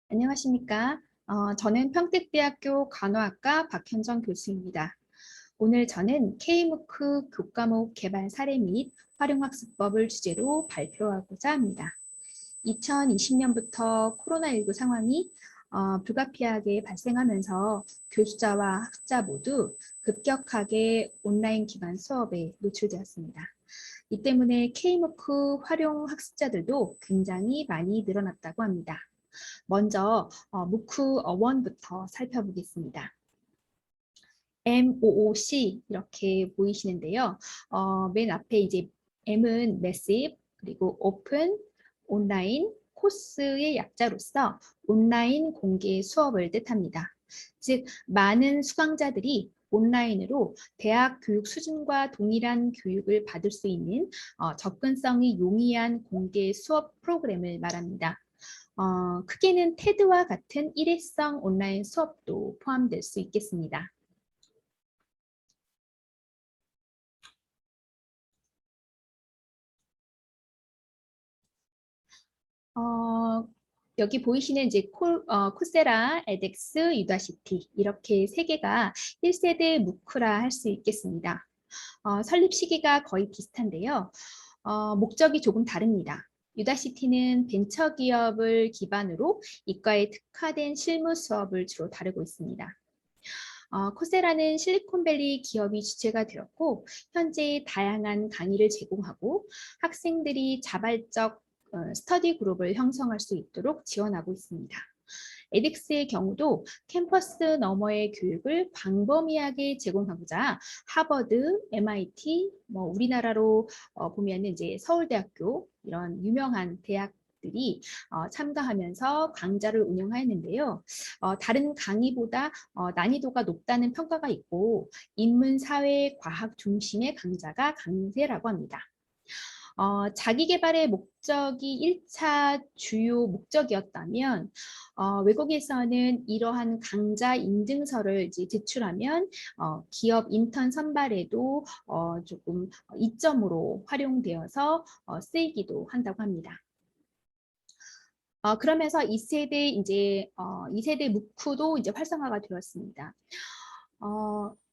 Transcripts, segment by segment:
안녕하십니까? 저는 평택대학교 간호학과 박현정 교수입니다. 오늘 저는 K무크 교과목 개발 사례 및 활용학습법을 주제로 발표하고자 합니다. 2020년부터 코로나19 상황이 불가피하게 발생하면서 교수자와 학자 모두 급격하게 온라인 기반 수업에 노출되었습니다. 이 때문에 K무크 활용 학습자들도 굉장히 많이 늘어났다고 합니다. 먼저 무크 어원부터 살펴보겠습니다. MOOC 이렇게 보이시는데요. 맨 앞에 이제 M은 Massive, 그리고 Open, 온라인, 코스의 약자로서 온라인 공개 수업을 뜻합니다. 즉, 많은 수강자들이 온라인으로 대학 교육 수준과 동일한 교육을 받을 수 있는 접근성이 용이한 공개 수업 프로그램을 말합니다. 크게는 테드와 같은 일회성 온라인 수업도 포함될 수 있겠습니다. 여기 보이시는 이제 코세라, 에덱스, 유다시티 이렇게 세 개가 1세대 무크라 할 수 있겠습니다. 설립 시기가 거의 비슷한데요. 목적이 조금 다릅니다. 유다시티는 벤처기업을 기반으로 이과에 특화된 실무 수업을 주로 다루고 있습니다. 코세라는 실리콘밸리 기업이 주체가 되었고 현재 다양한 강의를 제공하고 학생들이 자발적 스터디 그룹을 형성할 수 있도록 지원하고 있습니다. 에딕스의 경우도 캠퍼스 너머의 교육을 광범위하게 제공하고자 하버드, MIT, 우리나라로 보면 이제 서울대학교 이런 유명한 대학들이 참가하면서 강좌를 운영하였는데요. 다른 강의보다 난이도가 높다는 평가가 있고 인문, 사회, 과학 중심의 강좌가 강세라고 합니다. 자기 개발의 목적이 1차 주요 목적이었다면 외국에서는 이러한 강좌 인증서를 이제 제출하면 기업 인턴 선발에도 조금 이점으로 활용되어서 쓰이기도 한다고 합니다. 그러면서 2세대 무크도 이제 활성화가 되었습니다.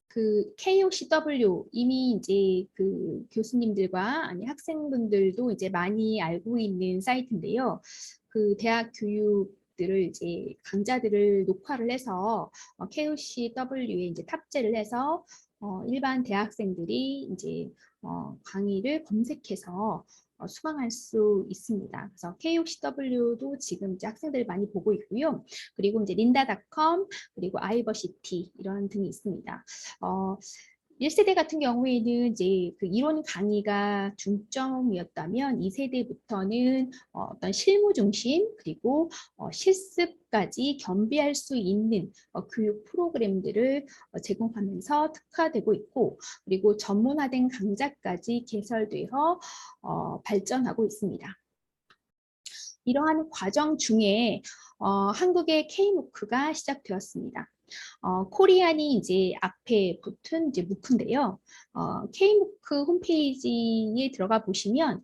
그 KOCW 이미 이제 그 교수님들과 아니 학생분들도 이제 많이 알고 있는 사이트인데요. 그 대학 교육들을 이제 강좌들을 녹화를 해서 KOCW에 이제 탑재를 해서 일반 대학생들이 이제 강의를 검색해서 수강할 수 있습니다. 그래서 KOCW도 지금 이제 학생들 많이 보고 있고요. 그리고 이제 린다닷컴 그리고 아이버시티 이런 등이 있습니다. 1세대 같은 경우에는 이제 그 이론 강의가 중점이었다면 2세대부터는 어떤 실무 중심 그리고 실습까지 겸비할 수 있는 교육 프로그램들을 제공하면서 특화되고 있고 그리고 전문화된 강좌까지 개설되어 발전하고 있습니다. 이러한 과정 중에 한국의 K무크가 시작되었습니다. 코리안이 이제 앞에 붙은 이제 무크인데요. K무크 홈페이지에 들어가 보시면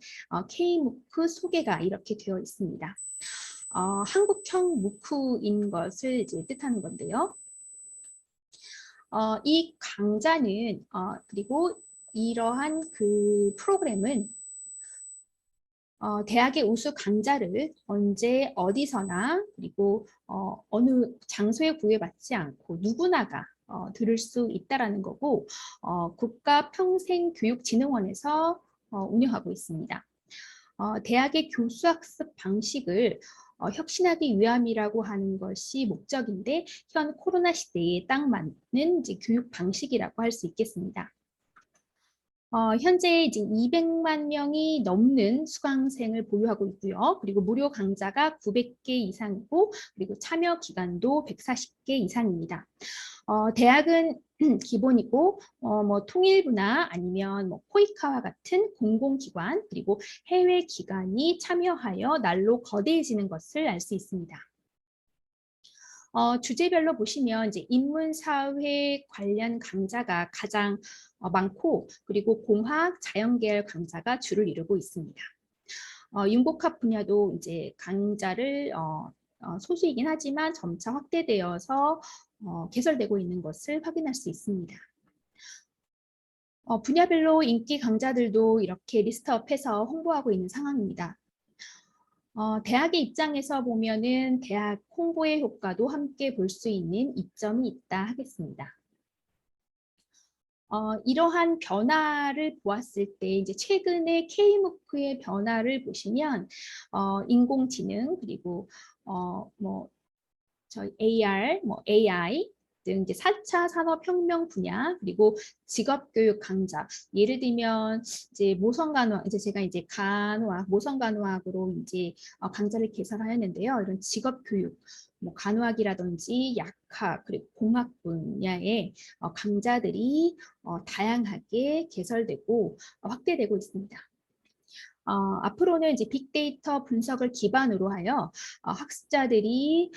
K무크 소개가 이렇게 되어 있습니다. 한국형 무크인 것을 이제 뜻하는 건데요. 이 강좌는 그리고 이러한 그 프로그램은 대학의 우수 강좌를 언제 어디서나 그리고 어느 장소에 구애받지 않고 누구나가 들을 수 있다라는 거고 국가평생교육진흥원에서 운영하고 있습니다. 대학의 교수학습 방식을 혁신하기 위함이라고 하는 것이 목적인데 현 코로나 시대에 딱 맞는 이제 교육 방식이라고 할 수 있겠습니다. 현재 이제 200만 명이 넘는 수강생을 보유하고 있고요. 그리고 무료 강좌가 900개 이상이고 그리고 참여 기간도 140개 이상입니다. 대학은 기본이고 뭐 통일부나 아니면 뭐 코이카와 같은 공공기관 그리고 해외 기관이 참여하여 날로 거대해지는 것을 알 수 있습니다. 주제별로 보시면 이제 인문사회 관련 강좌가 가장 많고 그리고 공학, 자연계열 강좌가 주를 이루고 있습니다. 융복합 분야도 이제 강좌를 소수이긴 하지만 점차 확대되어서 개설되고 있는 것을 확인할 수 있습니다. 분야별로 인기 강좌들도 이렇게 리스트업해서 홍보하고 있는 상황입니다. 대학의 입장에서 보면은 대학 홍보의 효과도 함께 볼 수 있는 이점이 있다 하겠습니다. 이러한 변화를 보았을 때 이제 최근에 K무크의 변화를 보시면 인공지능 그리고 저희 AR, AI 등 이제 4차 산업혁명 분야 그리고 직업교육 강좌 예를 들면 이제 모성간호학 이제 제가 이제 간호학 모성간호학으로 이제 강좌를 개설하였는데요. 이런 직업교육 간호학이라든지 약학 그리고 공학 분야의 강좌들이 다양하게 개설되고 확대되고 있습니다. 앞으로는 이제 빅데이터 분석을 기반으로 하여 학습자들이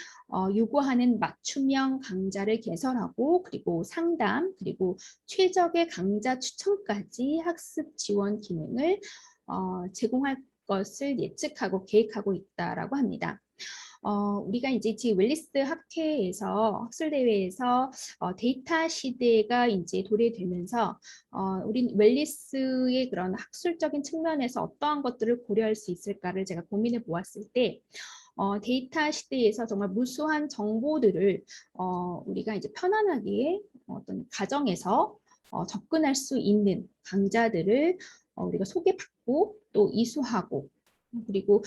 요구하는 맞춤형 강좌를 개설하고 그리고 상담 그리고 최적의 강좌 추천까지 학습 지원 기능을 제공할 것을 예측하고 계획하고 있다라고 합니다. 우리가 이제 지금 웰리스 학회에서 학술대회에서 데이터 시대가 이제 도래되면서 우린 웰리스의 그런 학술적인 측면에서 어떠한 것들을 고려할 수 있을까를 제가 고민해 보았을 때 데이터 시대에서 정말 무수한 정보들을 우리가 이제 편안하게 어떤 가정에서 접근할 수 있는 강좌들을 우리가 소개받고 또 이수하고 그리고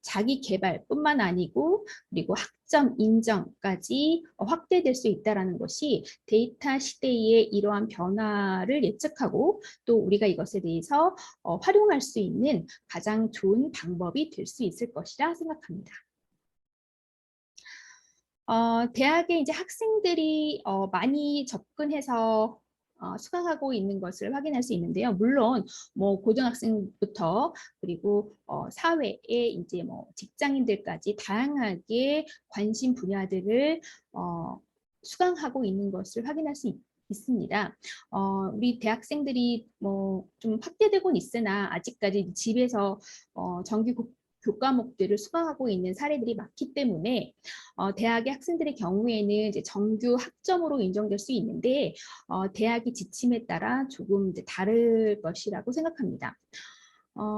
자기 개발뿐만 아니고 그리고 학점 인정까지 확대될 수 있다는 것이 데이터 시대의 이러한 변화를 예측하고 또 우리가 이것에 대해서 활용할 수 있는 가장 좋은 방법이 될 수 있을 것이라 생각합니다. 대학에 이제 학생들이 많이 접근해서 수강하고 있는 것을 확인할 수 있는데요. 물론 고등학생부터 그리고 사회에 이제 직장인들까지 다양하게 관심 분야들을 수강하고 있는 것을 확인할 수 있습니다. 우리 대학생들이 좀 확대되곤 있으나 아직까지 집에서 정규 교과목들을 수강하고 있는 사례들이 많기 때문에 대학의 학생들의 경우에는 이제 정규 학점으로 인정될 수 있는데 대학의 지침에 따라 조금 이제 다를 것이라고 생각합니다.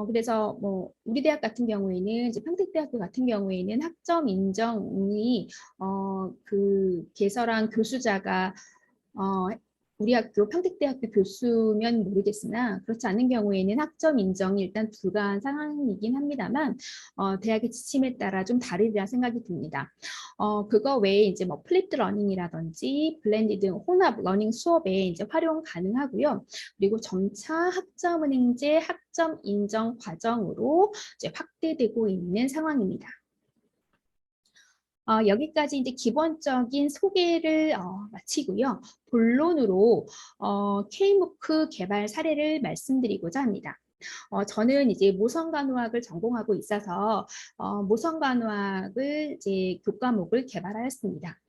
그래서 우리 대학 같은 경우에는 이제 평택대학교 같은 경우에는 학점 인정이 그 개설한 교수자가 우리 학교 평택대학교 교수면 모르겠으나 그렇지 않은 경우에는 학점 인정이 일단 불가한 상황이긴 합니다만 대학의 지침에 따라 좀 다르리라 생각이 듭니다. 그거 외에 이제 플립드 러닝이라든지 블렌디드 혼합 러닝 수업에 이제 활용 가능하고요. 그리고 점차 학점은행제 학점 인정 과정으로 이제 확대되고 있는 상황입니다. 여기까지 이제 기본적인 소개를 마치고요. 본론으로 K무크 개발 사례를 말씀드리고자 합니다. 저는 이제 모성간호학을 전공하고 있어서 모성간호학을 이제 교과목을 개발하였습니다.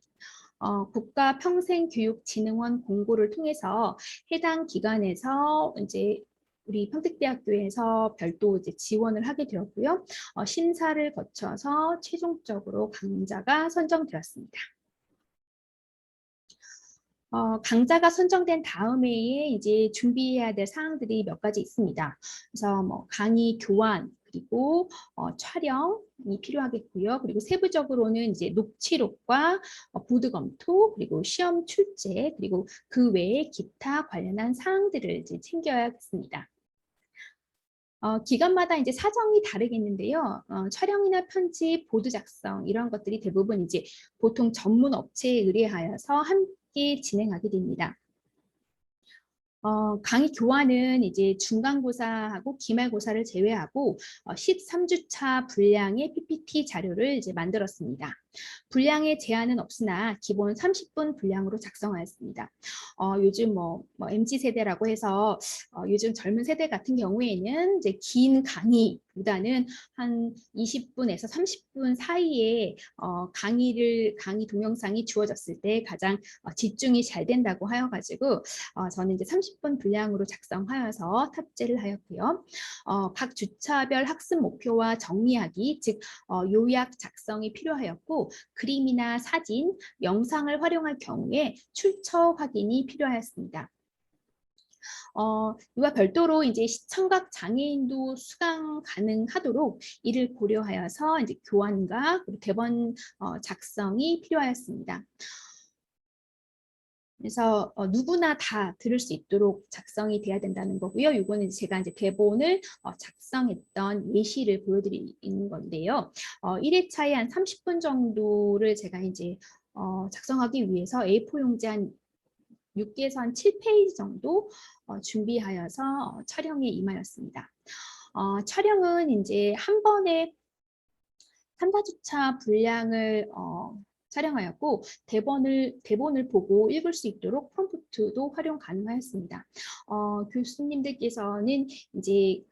국가평생교육진흥원 공고를 통해서 해당 기관에서 이제 우리 평택대학교에서 별도 이제 지원을 하게 되었고요. 심사를 거쳐서 최종적으로 강좌가 선정되었습니다. 강좌가 선정된 다음에 이제 준비해야 될 사항들이 몇 가지 있습니다. 그래서 강의 교환 그리고 촬영이 필요하겠고요. 그리고 세부적으로는 이제 녹취록과 보드 검토 그리고 시험 출제 그리고 그 외에 기타 관련한 사항들을 이제 챙겨야겠습니다. 기관마다 이제 사정이 다르겠는데요. 촬영이나 편집, 보드 작성 이런 것들이 대부분 이제 보통 전문 업체에 의뢰하여서 함께 진행하게 됩니다. 강의 교환은 이제 중간고사하고 기말고사를 제외하고 13주차 분량의 PPT 자료를 이제 만들었습니다. 분량의 제한은 없으나 기본 30분 분량으로 작성하였습니다. 요즘 MZ세대라고 해서 요즘 젊은 세대 같은 경우에는 이제 긴 강의보다는 한 20분에서 30분 사이에 강의 동영상이 주어졌을 때 가장 집중이 잘 된다고 하여가지고 저는 이제 30분 분량으로 작성하여서 탑재를 하였고요. 각 주차별 학습 목표와 정리하기, 즉 요약 작성이 필요하였고 그림이나 사진, 영상을 활용할 경우에 출처 확인이 필요하였습니다. 이와 별도로 이제 시청각 장애인도 수강 가능하도록 이를 고려하여서 이제 교환과 대본 작성이 필요하였습니다. 그래서 누구나 다 들을 수 있도록 작성이 돼야 된다는 거고요. 이거는 제가 이제 대본을 작성했던 예시를 보여드리는 건데요. 1회차에 한 30분 정도를 제가 이제 작성하기 위해서 A4 용지 한 6개에서 한 7페이지 정도 준비하여서 촬영에 임하였습니다. 촬영은 이제 한 번에 3, 4주차 분량을 촬영하였고 대본을 보고 읽을 수 있도록 프롬프트도 활용 가능하였습니다. 교수님들께서는 이제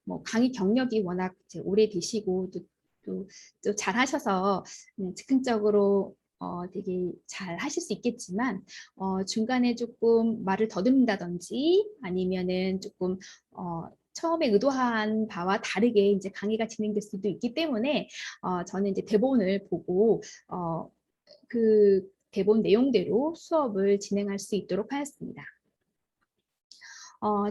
뭐 강의 경력이 워낙 이제 오래되시고 또 잘하셔서 즉흥적으로 되게 잘 하실 수 있겠지만 중간에 조금 말을 더듬는다든지 아니면은 조금 처음에 의도한 바와 다르게 이제 강의가 진행될 수도 있기 때문에 저는 이제 대본을 보고 그 대본 내용대로 수업을 진행할 수 있도록 하였습니다.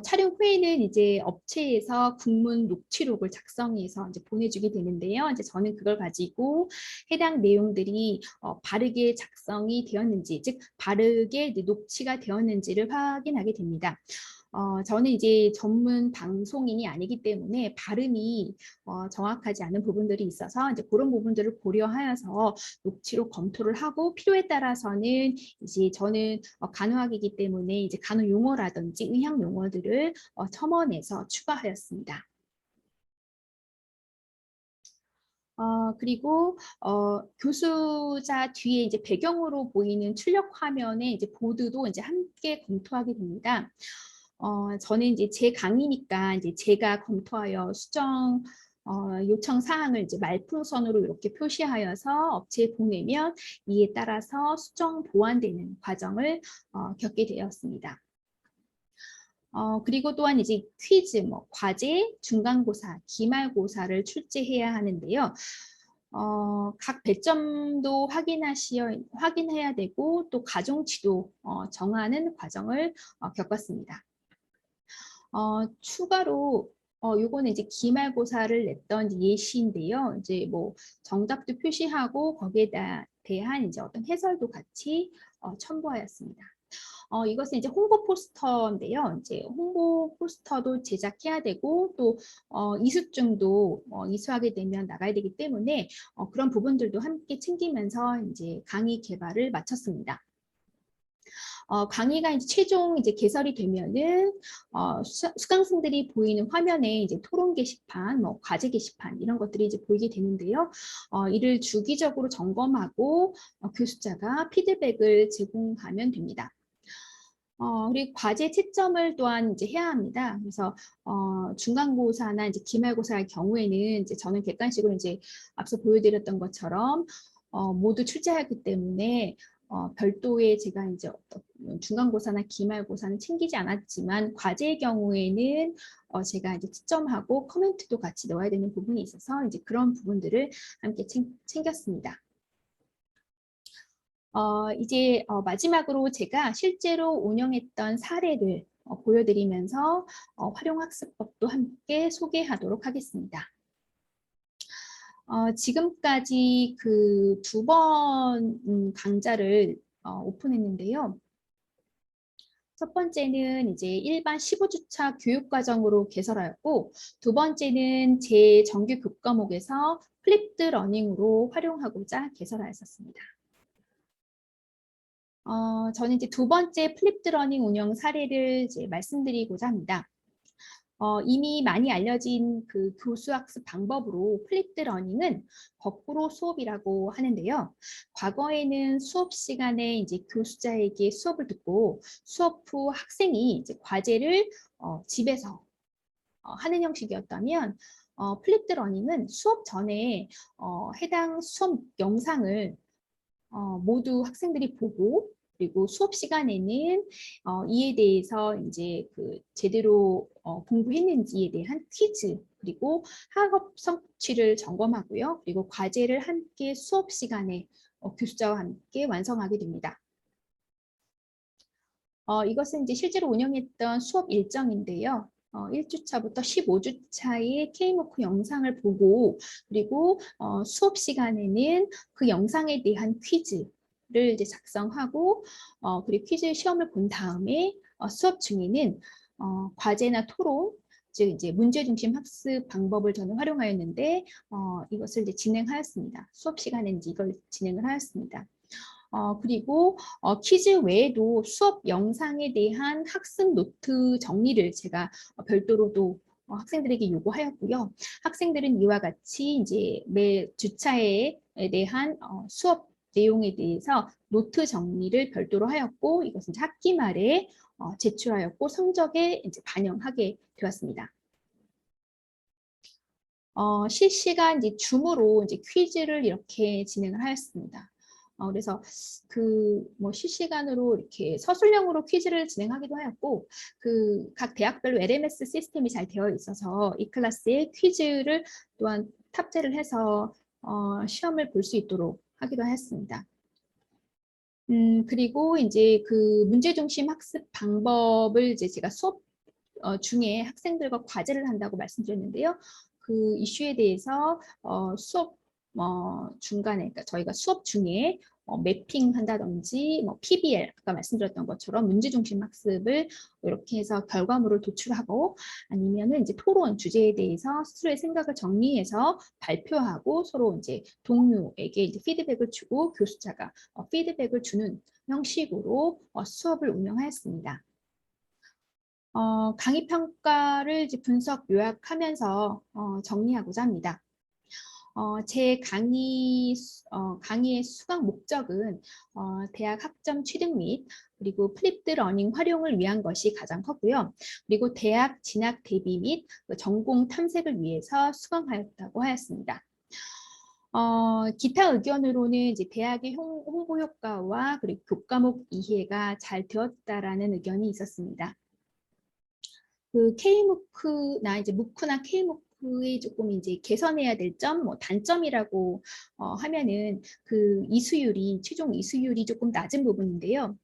촬영 후에는 이제 업체에서 국문 녹취록을 작성해서 이제 보내주게 되는데요. 이제 저는 그걸 가지고 해당 내용들이 바르게 작성이 되었는지, 즉 바르게 녹취가 되었는지를 확인하게 됩니다. 저는 이제 전문 방송인이 아니기 때문에 발음이 정확하지 않은 부분들이 있어서 이제 그런 부분들을 고려하여서 녹취록 검토를 하고 필요에 따라서는 이제 저는 간호학이기 때문에 이제 간호 용어라든지 의학 용어들을 첨언해서 추가하였습니다. 그리고 교수자 뒤에 이제 배경으로 보이는 출력 화면에 이제 보드도 이제 함께 검토하게 됩니다. 저는 이제 제 강의니까 이제 제가 검토하여 수정 요청 사항을 이제 말풍선으로 이렇게 표시하여서 업체에 보내면 이에 따라서 수정 보완되는 과정을 겪게 되었습니다. 그리고 또한 이제 퀴즈, 뭐 과제, 중간고사, 기말고사를 출제해야 하는데요. 각 배점도 확인해야 되고 또 가중치도 정하는 과정을 겪었습니다. 추가로 요거는 이제 기말고사를 냈던 예시인데요. 이제 뭐 정답도 표시하고 거기에 대한 이제 어떤 해설도 같이 첨부하였습니다. 이것은 이제 홍보 포스터인데요. 이제 홍보 포스터도 제작해야 되고 또 이수증도 이수하게 되면 나가야 되기 때문에 그런 부분들도 함께 챙기면서 이제 강의 개발을 마쳤습니다. 강의가 이제 최종 이제 개설이 되면은 수강생들이 보이는 화면에 이제 토론 게시판, 뭐 과제 게시판 이런 것들이 이제 보이게 되는데요. 이를 주기적으로 점검하고 교수자가 피드백을 제공하면 됩니다. 그리고 과제 채점을 또한 이제 해야 합니다. 그래서 중간고사나 이제 기말고사의 경우에는 이제 저는 객관식으로 이제 앞서 보여드렸던 것처럼 모두 출제하기 때문에 별도의 제가 이제 중간고사나 기말고사는 챙기지 않았지만 과제의 경우에는 제가 이제 채점하고 코멘트도 같이 넣어야 되는 부분이 있어서 이제 그런 부분들을 함께 챙겼습니다. 이제 마지막으로 제가 실제로 운영했던 사례를 보여드리면서 활용학습법도 함께 소개하도록 하겠습니다. 지금까지 그 2번 강좌를 오픈했는데요. 첫 번째는 이제 일반 15주차 교육과정으로 개설하였고, 두 번째는 제 정규 교과목에서 플립드 러닝으로 활용하고자 개설하였습니다. 저는 이제 두 번째 플립드 러닝 운영 사례를 이제 말씀드리고자 합니다. 이미 많이 알려진 그 교수학습 방법으로 플립드 러닝은 거꾸로 수업이라고 하는데요. 과거에는 수업 시간에 이제 교수자에게 수업을 듣고 수업 후 학생이 이제 과제를 집에서 하는 형식이었다면 플립드 러닝은 수업 전에 해당 수업 영상을 모두 학생들이 보고 그리고 수업 시간에는 이에 대해서 이제 그 제대로 공부했는지에 대한 퀴즈, 그리고 학업 성취를 점검하고요. 그리고 과제를 함께 수업 시간에 교수자와 함께 완성하게 됩니다. 이것은 이제 실제로 운영했던 수업 일정인데요. 1주차부터 15주차의 K모크 영상을 보고, 그리고 수업 시간에는 그 영상에 대한 퀴즈를 이제 작성하고, 그리고 퀴즈 시험을 본 다음에 수업 중에는 과제나 토론, 즉 이제 문제 중심 학습 방법을 저는 활용하였는데, 이것을 이제 진행하였습니다. 수업 시간에 이제 이걸 진행을 하였습니다. 그리고 퀴즈 외에도 수업 영상에 대한 학습 노트 정리를 제가 별도로도 학생들에게 요구하였고요. 학생들은 이와 같이 이제 매 주차에 대한 수업 내용에 대해서 노트 정리를 별도로 하였고, 이것은 이제 학기 말에 제출하였고 성적에 이제 반영하게 되었습니다. 실시간 이제 줌으로 이제 퀴즈를 이렇게 진행을 하였습니다. 그래서 그 뭐 실시간으로 이렇게 서술형으로 퀴즈를 진행하기도 하였고, 그 각 대학별로 LMS 시스템이 잘 되어 있어서 이 클래스에 퀴즈를 또한 탑재를 해서 시험을 볼 수 있도록 하기도 하였습니다. 그리고 이제 그 문제 중심 학습 방법을 이제 제가 수업 중에 학생들과 과제를 한다고 말씀드렸는데요. 그 이슈에 대해서 수업 중간에, 그러니까 저희가 수업 중에 매핑한다든지 뭐 PBL, 아까 말씀드렸던 것처럼 문제 중심 학습을 이렇게 해서 결과물을 도출하고, 아니면은 이제 토론 주제에 대해서 스스로의 생각을 정리해서 발표하고 서로 이제 동료에게 이제 피드백을 주고 교수자가 피드백을 주는 형식으로 수업을 운영하였습니다. 강의 평가를 이제 분석 요약하면서 정리하고자 합니다. 제 강의의 수강 목적은 대학 학점 취득 및 그리고 플립드 러닝 활용을 위한 것이 가장 컸고요. 그리고 대학 진학 대비 및 전공 탐색을 위해서 수강하였다고 하였습니다. 기타 의견으로는 이제 대학의 홍보 효과와 그리고 교과목 이해가 잘 되었다라는 의견이 있었습니다. 그 K무크나 이제 무크나 K무크의 조금 이제 개선해야 될 점, 뭐 단점이라고 하면은 그 이수율이 최종 이수율이 조금 낮은 부분인데요.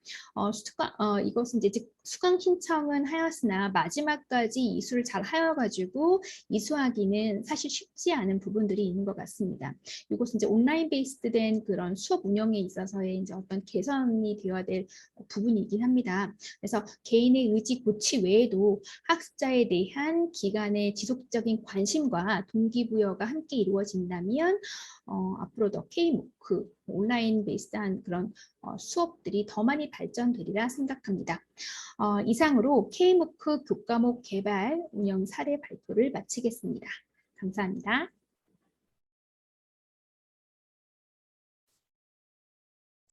이것은 이제 수강 신청은 하였으나 마지막까지 이수를 잘 하여가지고 이수하기는 사실 쉽지 않은 부분들이 있는 것 같습니다. 이것은 이제 온라인 베이스된 그런 수업 운영에 있어서의 이제 어떤 개선이 되어야 될 부분이긴 합니다. 그래서 개인의 의지 고취 외에도 학습자에 대한 기간의 지속적인 관심과 동기부여가 함께 이루어진다면 앞으로 더 K무크 온라인 베이스한 그런 수업들이 더 많이 발전되리라 생각합니다. 이상으로 K무크 교과목 개발 운영 사례 발표를 마치겠습니다. 감사합니다.